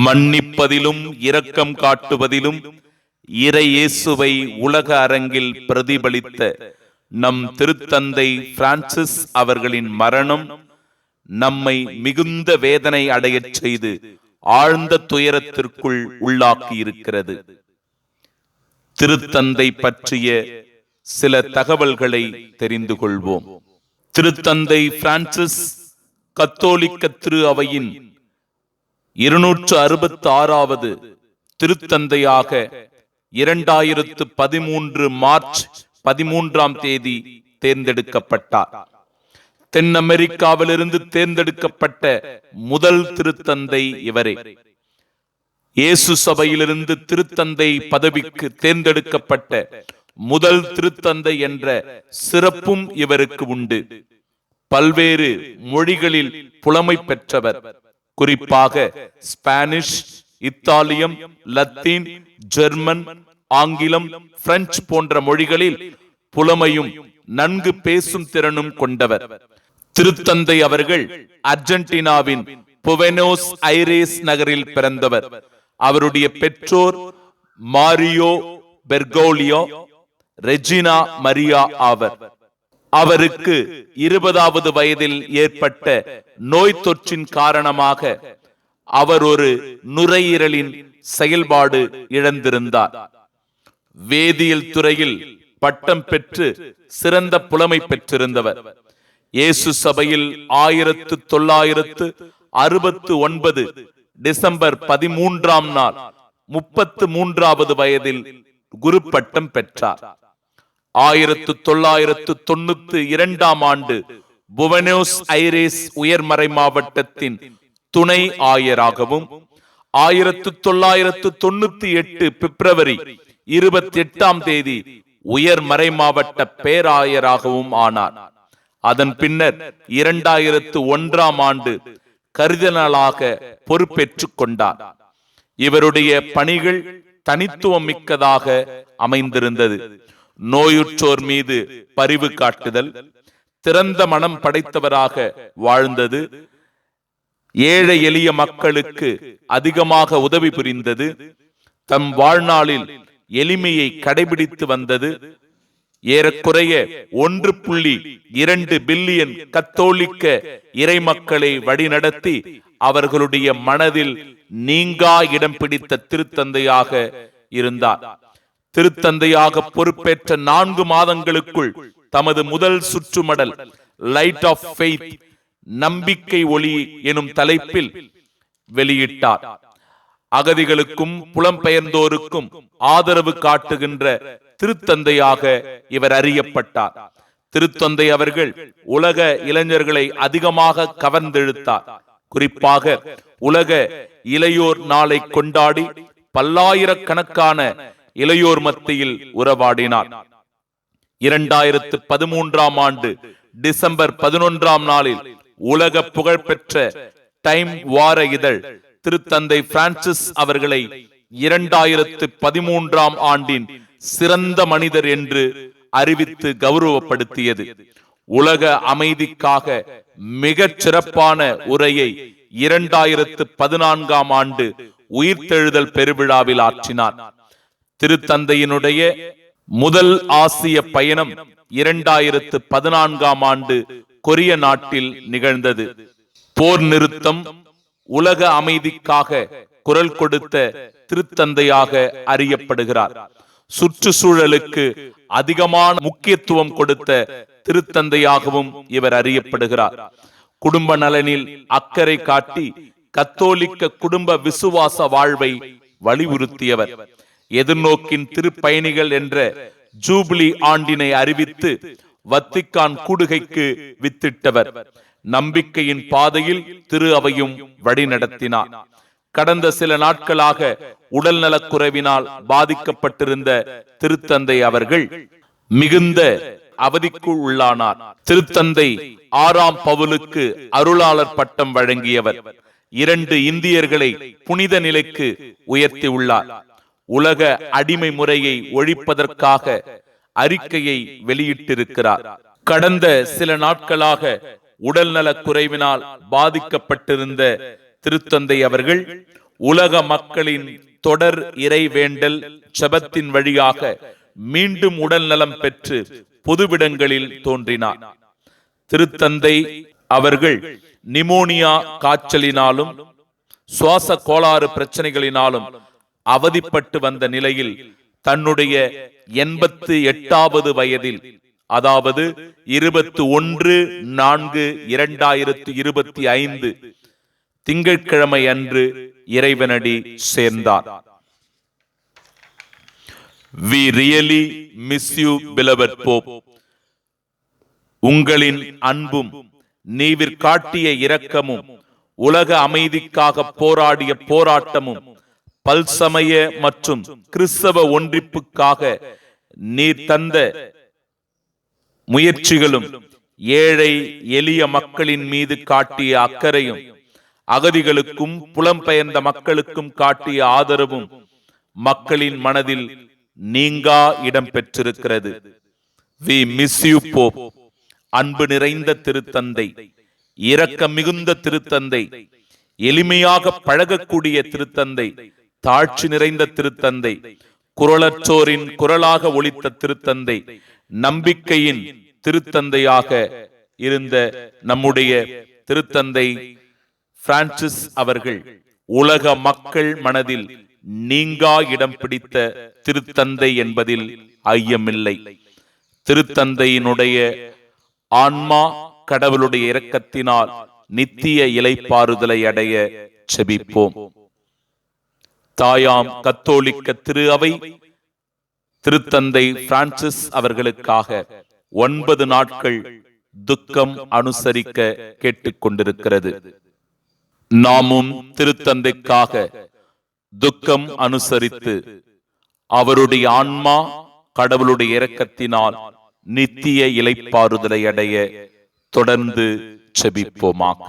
மன்னிப்பதிலும் இரக்கம் காட்டுவதிலும் இறை இயேசுவை உலக அரங்கில் பிரதிபலித்த நம் திருத்தந்தை பிரான்சிஸ் அவர்களின் மரணம் நம்மை மிகுந்த வேதனை அடையச் செய்து ஆழ்ந்த துயரத்திற்குள் உள்ளாக்கி இருக்கிறது. திருத்தந்தை பற்றிய சில தகவல்களை தெரிந்து கொள்வோம். திருத்தந்தை பிரான்சிஸ் கத்தோலிக்க திரு அவையின் 266வது திருத்தந்தையாக 2013 மார்ச் 13ஆம் தேதி தேர்ந்தெடுக்கப்பட்டார். தென் அமெரிக்காவிலிருந்து தேர்ந்தெடுக்கப்பட்ட முதல் திருத்தந்தை இவரே. இயேசு சபையிலிருந்து திருத்தந்தை பதவிக்கு தேர்ந்தெடுக்கப்பட்ட முதல் திருத்தந்தை என்ற சிறப்பும் இவருக்கு உண்டு. பல்வேறு மொழிகளில் புலமை பெற்றவர். குறிப்பாக ஸ்பானிஷ், இத்தாலியம், லத்தீன், ஜெர்மன், ஆங்கிலம், பிரெஞ்சு போன்ற மொழிகளில் புலமையும் நன்கு பேசும் திறனும் கொண்டவர். திருத்தந்தை அவர்கள் அர்ஜென்டினாவின் புவனோஸ் ஐரேஸ் நகரில் பிறந்தவர். அவருடைய பெற்றோர் மாரியோ பெர்கோலியோ, ரெஜினா மரியா ஆவர். அவருக்கு 20வது வயதில் ஏற்பட்ட நோய் தொற்றின் காரணமாக அவர் ஒரு நுரையீரலின் செயல்பாடு இழந்திருந்தார். வேதியியல் துறையில் பட்டம் பெற்று சிறந்த புலமை பெற்றிருந்தவர். இயேசு சபையில் 1969 டிசம்பர் 13ஆம் நாள் 33வது வயதில் குரு பட்டம் பெற்றார். 1992ஆம் ஆண்டு புவனோஸ் ஐரேஸ் உயர்மறை மாவட்டத்தின் துணை ஆயராகவும் 1998 பிப்ரவரி 28ஆம் தேதி உயர்மறை மாவட்ட பேராயராகவும் ஆனார். அதன் பின்னர் 2001ஆம் ஆண்டு கர்தினாலாக பொறுப்பேற்றுக் கொண்டார். இவருடைய பணிகள் தனித்துவம் மிக்கதாக அமைந்திருந்தது. நோயுற்றோர் மீது பரிவு காட்டுதல், திறந்த மனம் படைத்தவராக வாழ்ந்தது, ஏழை எளிய மக்களுக்கு அதிகமாக உதவி புரிந்தது, தம் வாழ்நாளில் எளிமையை கடைபிடித்து வந்தது, ஏறக்குறைய 1.2 பில்லியன் கத்தோலிக்க இறைமக்களை வழிநடத்தி அவர்களுடைய மனதில் நீங்கா இடம் பிடித்த திருத்தந்தையாக இருந்தார். திருத்தந்தையாக பொறுப்பேற்ற 4 மாதங்களுக்குள் தமது முதல் சுற்றுமடல் லைட் ஆஃப் ஃபெய்த், நம்பிக்கை ஒளி எனும் தலைப்பில் வெளியிட்டார். அகதிகளுக்கும் புலம்பெயர்ந்தோருக்கும் ஆதரவு காட்டுகின்ற திருத்தந்தையாக இவர் அறியப்பட்டார். திருத்தந்தை அவர்கள் உலக இளைஞர்களை அதிகமாக கவர்ந்தெழுத்தார். குறிப்பாக உலக இளையோர் நாளை கொண்டாடி பல்லாயிரக்கணக்கான இளையோர் மத்தியில் உறவாடினார். 2013ஆம் ஆண்டு டிசம்பர் 11ஆம் நாளில் உலக புகழ்பெற்ற டைம் வார இதழ் திருத்தந்தை பிரான்சிஸ் அவர்களை 2013ஆம் ஆண்டின் சிறந்த மனிதர் என்று அறிவித்து கௌரவப்படுத்தியது. உலக அமைதிக்காக மிகச் சிறப்பான உரையை 2014ஆம் ஆண்டு உயிர்த்தெழுதல் பெருவிழாவில் ஆற்றினார். திருத்தந்தையினுடைய முதல் ஆசிய பயணம் 2014ஆம் ஆண்டு கொரிய நாட்டில் நிகழ்ந்தது. போர் நிறுத்தம், உலக அமைதிக்காக குரல் கொடுத்த திருத்தந்தையாக அறியப்படுகிறார். சுற்றுச்சூழலுக்கு அதிகமான முக்கியத்துவம் கொடுத்த திருத்தந்தையாகவும் இவர் அறியப்படுகிறார். குடும்ப நலனில் அக்கறை காட்டி கத்தோலிக்க குடும்ப விசுவாச வாழ்வை வலியுறுத்தியவர். எதிர்நோக்கின் திருப்பயணிகள் என்ற ஜூபிலி ஆண்டினை அறிவித்து வத்திக்கான் கூடுகைக்கு வித்திட்டவர். நம்பிக்கையின் பாதையில் திரு அவையும் வழிநடத்தினார். கடந்த சில நாட்களாக உடல் நலக்குறைவினால் பாதிக்கப்பட்டிருந்த திருத்தந்தை அவர்கள் மிகுந்த அவதிக்கு உள்ளானார். திருத்தந்தை 6ஆம் பவுலுக்கு அருளாளர் பட்டம் வழங்கியவர். 2 இந்தியர்களை புனித நிலைக்கு உயர்த்தி உள்ளார். உலக அடிமை முறையை ஒழிப்பதற்காக அறிக்கையை வெளியிட்டிருக்கிறார். கடந்த சில நாட்களாக உடல் நலக் குறைவினால் பாதிக்கப்பட்டிருந்த திருத்தந்தை அவர்கள் உலக மக்களின் தொடர் இறைவேண்டல் ஜெபத்தின் வழியாக மீண்டும் உடல் நலம் பெற்று பொதுவிடங்களில் தோன்றினார். திருத்தந்தை அவர்கள் நிமோனியா காய்ச்சலினாலும் சுவாச கோளாறு பிரச்சனைகளினாலும் அவதிப்பட்டு வந்த நிலையில் தன்னுடைய 88வது வயதில், அதாவது 21/4/2025 திங்கட்கிழமை அன்று இறைவனடி சேர்ந்தார். We really miss you, beloved Pope. உங்களின் அன்பும் நீவிற் காட்டிய இரக்கமும் உலக அமைதிக்காக போராடிய போராட்டமும் பல்சமய மற்றும் கிறிஸ்தவ ஒன்றிப்புக்காக நீர் தந்த முயற்சிகளும் ஏழை எளிய மக்களின் மீது காட்டிய அக்கறையும் அகதிகளுக்கும் புலம்பெயர்ந்த மக்களுக்கும் காட்டிய ஆதரவும் மக்களின் மனதில் நீங்கா இடம் பெற்றிருக்கிறது. We miss you, Pope. அன்பு நிறைந்த திருத்தந்தை, இரக்கம் மிகுந்த திருத்தந்தை, எளிமையாக பழகக்கூடிய திருத்தந்தை, தாழ்ச்சி நிறைந்த திருத்தந்தை, குரலற்றோரின் குரலாக ஒலித்த திருத்தந்தை, நம்பிக்கையின் திருத்தந்தையாக இருந்த நம்முடைய திருத்தந்தை பிரான்சிஸ் அவர்கள் உலக மக்கள் மனதில் நீங்கா இடம் பிடித்த திருத்தந்தை என்பதில் ஐயமில்லை. திருத்தந்தையினுடைய ஆன்மா கடவுளுடைய இரக்கத்தினால் நித்திய இளைப்பாறுதலை அடைய செபிப்போம். தாயாம் கத்தோலிக்க திரு அவை திருத்தந்தை பிரான்சிஸ் அவர்களுக்காக 9 நாட்கள் துக்கம் அனுசரிக்க கேட்டுக்கொண்டிருக்கிறது. நாமும் திருத்தந்தைக்காக துக்கம் அனுசரித்து அவருடைய ஆன்மா கடவுளுடைய இரக்கத்தினால் நித்திய இளைப்பாறுதலை அடைய தொடர்ந்து செபிப்போமாக.